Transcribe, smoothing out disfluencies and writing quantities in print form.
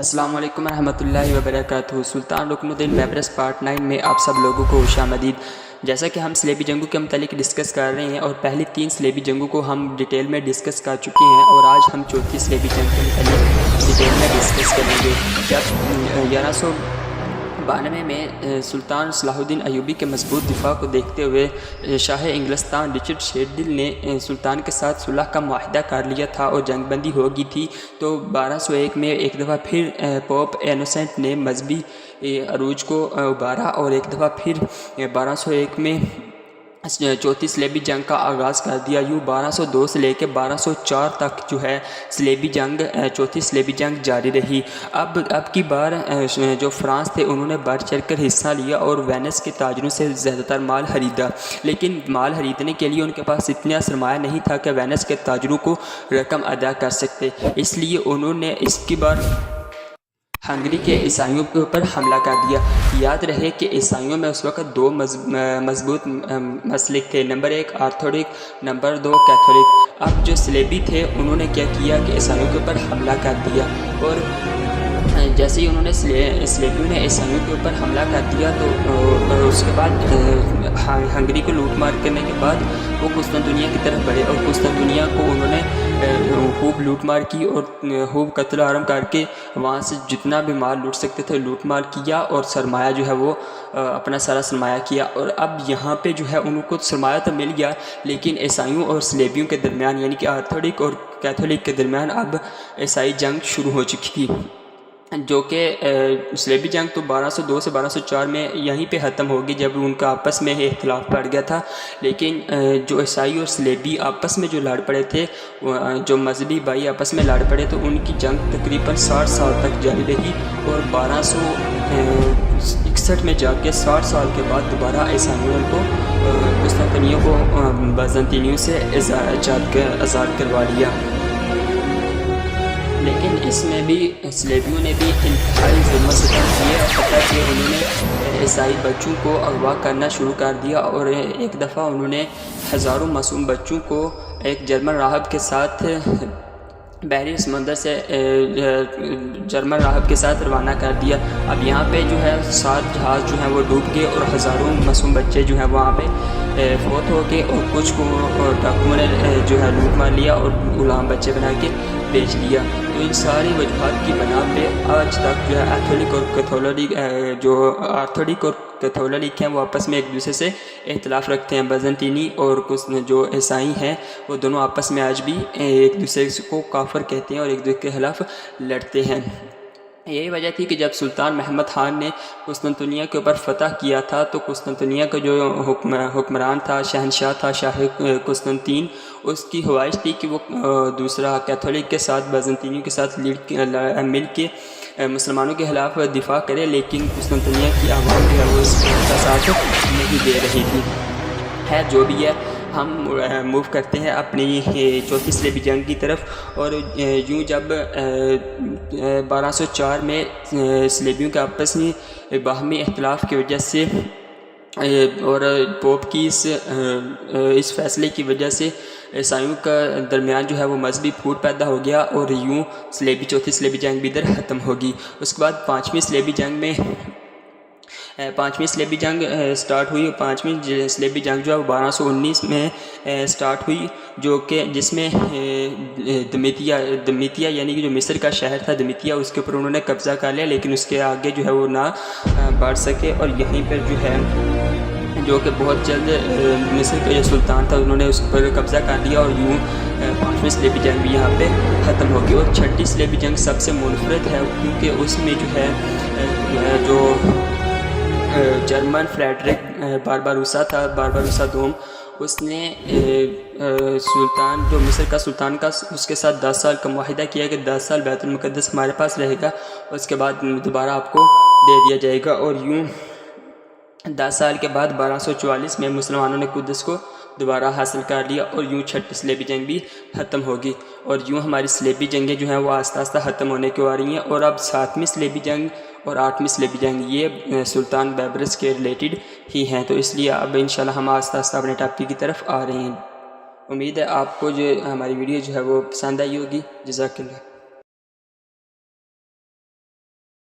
السلام علیکم ورحمۃ اللہ وبرکاتہ۔ سلطان رکن الدین بیبرس پارٹ 9 میں آپ سب لوگوں کو خوش آمدید۔ جیسا کہ ہم صلیبی جنگوں کے متعلق ڈسکس کر رہے ہیں اور پہلی 3 صلیبی جنگوں کو ہم ڈیٹیل میں ڈسکس کر چکے ہیں، اور آج ہم چوتھی صلیبی جنگ کے متعلق ڈیٹیل میں ڈسکس کریں گے۔ جب 1192 میں سلطان صلاح الدین ایوبی کے مضبوط دفاع کو دیکھتے ہوئے شاہ انگلستان رچرڈ شیردل نے سلطان کے ساتھ صلح کا معاہدہ کر لیا تھا اور جنگ بندی ہو گئی تھی، تو 1201 میں ایک دفعہ پھر پوپ اینوسنٹ نے مذہبی عروج کو ابھارا اور ایک دفعہ پھر 1201 میں چوتھی صلیبی جنگ کا آغاز کر دیا۔ یوں 1202 سے لے کے 1204 تک جو ہے صلیبی جنگ، چوتھی صلیبی جنگ جاری رہی۔ اب کی بار جو فرانس تھے انہوں نے بڑھ چڑھ کر حصہ لیا اور وینس کے تاجروں سے زیادہ تر مال خریدا، لیکن مال خریدنے کے لیے ان کے پاس اتنا سرمایہ نہیں تھا کہ وینس کے تاجروں کو رقم ادا کر سکتے، اس لیے انہوں نے اس کی بار ہنگری کے عیسائیوں کے اوپر حملہ کر دیا۔ یاد رہے کہ عیسائیوں میں اس وقت 2 مضبوط مسلک تھے، نمبر 1 آرتھوڈکس، نمبر 2 کیتھولک۔ اب جو صلیبی تھے انہوں نے کیا کیا کہ عیسائیوں کے اوپر حملہ کر دیا، اور جیسے ہی انہوں نے صلیبیوں نے عیسائیوں کے اوپر حملہ کر دیا تو اس کے بعد ہنگری کو لوٹ مار کرنے کے بعد وہ قسطنطنیہ کی طرف بڑھے، اور قسطنطنیہ کو انہوں نے خوب لوٹ مار کی اور خوب قتل و عارم کر کے وہاں سے جتنا بھی مال لوٹ سکتے تھے لوٹ مار کیا، اور سرمایہ جو ہے وہ اپنا سارا سرمایہ کیا۔ اور اب یہاں پہ جو ہے ان کو سرمایہ تو مل گیا، لیکن عیسائیوں اور صلیبیوں کے درمیان یعنی کہ آرتھوڈک اور کیتھولک کے درمیان اب عیسائی جنگ شروع ہو چکی تھی، جو کہ صلیبی جنگ تو 1202 سے 1204 میں یہیں پہ ختم ہوگی جب ان کا آپس میں اختلاف بڑھ گیا تھا، لیکن جو عیسائی اور صلیبی آپس میں جو لڑ پڑے تھے، جو مذہبی بھائی آپس میں لڑ پڑے تو ان کی جنگ تقریباً 60 سال تک جاری رہی، اور 1261 میں جا کے 60 سال کے بعد دوبارہ عیسائیوں کو قسطنطنیہ کو بازنطینیوں سے آزاد کروا لیا۔ لیکن اس میں بھی صلیبیوں نے بھی انتہائی ظلم و ستم کیے، حتیٰ کہ انہوں نے عیسائی بچوں کو اغوا کرنا شروع کر دیا، اور ایک دفعہ انہوں نے ہزاروں معصوم بچوں کو ایک جرمن راہب کے ساتھ بحری سمندر سے جرمن راہب کے ساتھ روانہ کر دیا۔ اب یہاں پہ جو ہے 7 جہاز جو ہیں وہ ڈوب گئے، اور ہزاروں معصوم بچے جو ہیں وہاں پہ فوت ہو گئے، اور کچھ کو ڈاکوؤں نے جو ہے لوٹ مار لیا اور غلام بچے بنا کے بیچ لیا۔ تو ان ساری وجوہات کی بنا پہ آج تک جو ہے ایتھولک اور کیتھولک جو آرتھوڈک اور کیتھولک ہیں وہ آپس میں ایک دوسرے سے اختلاف رکھتے ہیں۔ بازنطینی اور کچھ جو عیسائی ہیں وہ دونوں آپس میں آج بھی ایک دوسرے کو کافر کہتے ہیں اور ایک دوسرے کے خلاف لڑتے ہیں۔ یہی وجہ تھی کہ جب سلطان محمد خان نے قسطنطنیہ کے اوپر فتح کیا تھا تو قسطنطنیہ کا جو حکمران تھا، شہنشاہ تھا، شاہ قسطنطین، اس کی خواہش تھی کہ وہ دوسرا کیتھولک کے ساتھ بازنطینیوں کے ساتھ مل کے مسلمانوں کے خلاف دفاع کرے، لیکن قسطنطنیہ کی عوام جو ہے وہ اس کا ساتھ نہیں دے رہی تھی۔ ہے جو بھی ہے، ہم موو کرتے ہیں اپنی چوتھی صلیبی جنگ کی طرف، اور یوں جب 1204 میں صلیبیوں کے آپس میں باہمی اختلاف کی وجہ سے اور پوپ کی اس فیصلے کی وجہ سے عیسائیوں کا درمیان جو ہے وہ مذہبی پھوٹ پیدا ہو گیا، اور یوں چوتھی صلیبی جنگ بھی ادھر ختم ہوگی۔ اس کے بعد 5ویں صلیبی جنگ سٹارٹ ہوئی، اور 5ویں صلیبی جنگ جو ہے 1219 میں سٹارٹ ہوئی، جو کہ جس میں دمیتیا یعنی کہ جو مصر کا شہر تھا دمیتیا، اس کے اوپر انہوں نے قبضہ کر لیا، لیکن اس کے آگے جو ہے وہ نہ بڑھ سکے، اور یہیں پر جو ہے جو کہ بہت جلد مصر کا جو سلطان تھا انہوں نے اس پر قبضہ کر لیا، اور یوں 5ویں صلیبی جنگ بھی یہاں پہ ختم ہوگی۔ اور 6ٹھی صلیبی جنگ سب سے منفرد ہے، کیونکہ اس میں جو ہے جو جرمن فریڈرک بارباروسا تھا، بارباروسا دوم، اس نے سلطان جو مصر کا سلطان کا اس کے ساتھ 10 سال کا معاہدہ کیا کہ 10 سال بیت المقدس ہمارے پاس رہے گا، اس کے بعد دوبارہ آپ کو دے دیا جائے گا، اور یوں 10 سال کے بعد 1244 میں مسلمانوں نے قدس کو دوبارہ حاصل کر لیا، اور یوں 6ٹھی صلیبی جنگ بھی ختم ہوگی، اور یوں ہماری صلیبی جنگیں جو ہیں وہ آہستہ آہستہ ختم ہونے کو آ رہی ہیں۔ اور اب 7ویں صلیبی جنگ اور 8ویں صلیبی جنگ یہ سلطان بیبرس کے ریلیٹڈ ہی ہیں، تو اس لیے اب انشاءاللہ ہم آہستہ آہستہ اپنے ٹاپک کی طرف آ رہے ہیں۔ امید ہے آپ کو جو ہماری ویڈیو جو ہے وہ پسند آئی ہوگی۔ جزاک اللہ۔